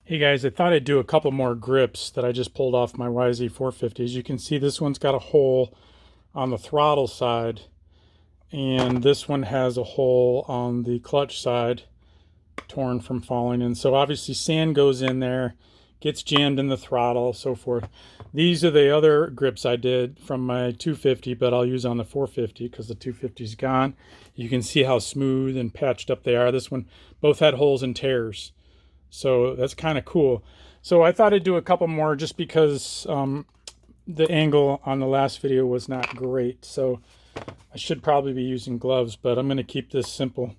Hey guys, I thought I'd do a couple more grips that I just pulled off my YZ450. As you can see, this one's got a hole on the throttle side, and this one has a hole on the clutch side, torn from falling in. So obviously sand goes in there, gets jammed in the throttle, so forth. These are the other grips I did from my 250, but I'll use on the 450 because the 250 is gone. You can see how smooth and patched up they are. This one, both had holes and tears. So that's kind of cool. So I thought I'd do a couple more just because the angle on the last video was not great. So I should probably be using gloves, but I'm going to keep this simple.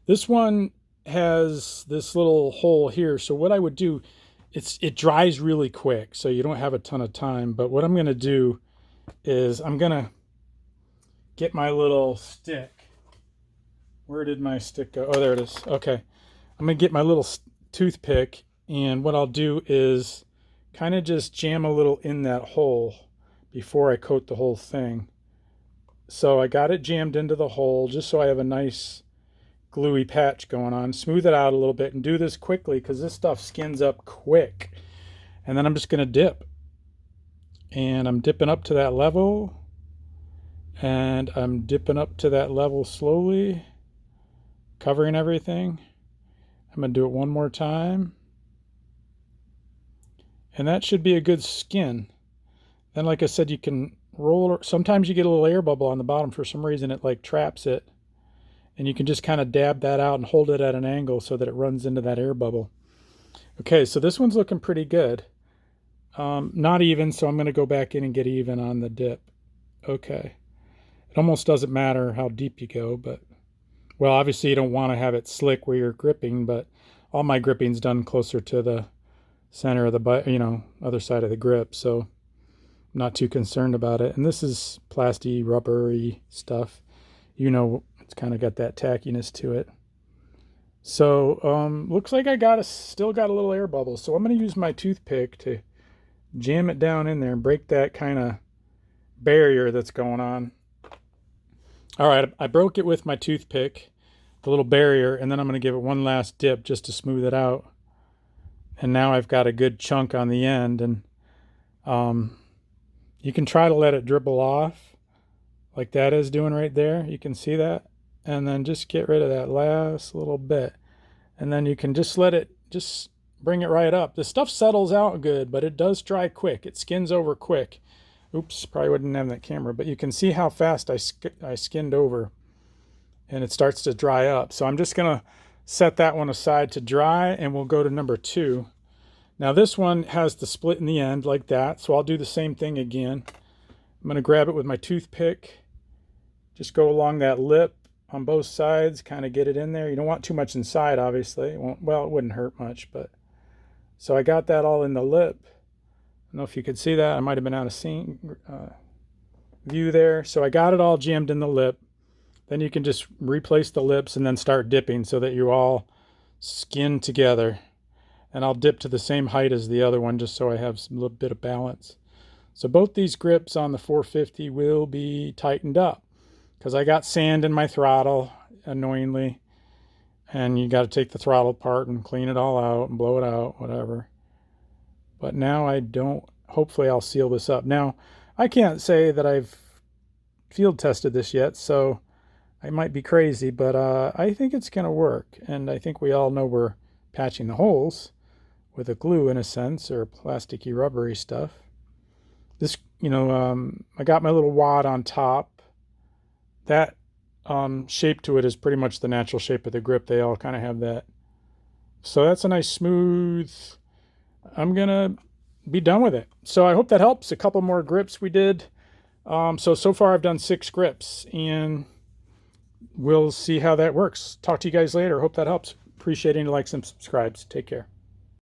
This one has this little hole here. So what I would do, it dries really quick, so you don't have a ton of time. But what I'm going to do is I'm going to get my little stick. Where did my stick go? Oh, there it is. Okay. I'm going to get my little toothpick, and what I'll do is kind of just jam a little in that hole before I coat the whole thing. So I got it jammed into the hole just so I have a nice gluey patch going on. Smooth it out a little bit and do this quickly because this stuff skins up quick. And then I'm just going to dip. And I'm dipping up to that level. And I'm dipping up to that level slowly, covering everything. I'm going to do it one more time. And that should be a good skin. Then, like I said, you can roll. Sometimes you get a little air bubble on the bottom. For some reason, it like traps it. And you can just kind of dab that out and hold it at an angle so that it runs into that air bubble. Okay, so this one's looking pretty good. Not even, so I'm going to go back in and get even on the dip. Okay. It almost doesn't matter how deep you go, but well, obviously you don't want to have it slick where you're gripping, but all my gripping's done closer to the center of the, other side of the grip, so I'm not too concerned about it. And this is plastic, rubbery stuff. It's kind of got that tackiness to it. So looks like I still got a little air bubble. So I'm going to use my toothpick to jam it down in there and break that kind of barrier that's going on. All right, I broke it with my toothpick, the little barrier, and then I'm going to give it one last dip just to smooth it out. And now I've got a good chunk on the end, and you can try to let it dribble off like that is doing right there. You can see that. And then just get rid of that last little bit. And then you can just just bring it right up. The stuff settles out good, but it does dry quick. It skins over quick. Oops, probably wouldn't have that camera, but you can see how fast I skinned over, and it starts to dry up. So I'm just going to set that one aside to dry, and we'll go to number 2. Now this one has the split in the end like that, so I'll do the same thing again. I'm going to grab it with my toothpick, just go along that lip on both sides, kind of get it in there. You don't want too much inside, obviously. It wouldn't hurt much, but so I got that all in the lip. I don't know if you could see that. I might have been out of view there. So I got it all jammed in the lip. Then you can just replace the lips and then start dipping so that you all skin together. And I'll dip to the same height as the other one just so I have a little bit of balance. So both these grips on the 450 will be tightened up because I got sand in my throttle, annoyingly. And you got to take the throttle apart and clean it all out and blow it out, whatever. But now hopefully I'll seal this up. Now, I can't say that I've field tested this yet, so I might be crazy, but I think it's going to work. And I think we all know we're patching the holes with a glue in a sense, or plasticky rubbery stuff. This, I got my little wad on top. That shape to it is pretty much the natural shape of the grip. They all kind of have that. So that's a nice smooth. I'm going to be done with it. So I hope that helps. A couple more grips we did. So far I've done 6 grips, and we'll see how that works. Talk to you guys later. Hope that helps. Appreciate any likes and subscribes. Take care.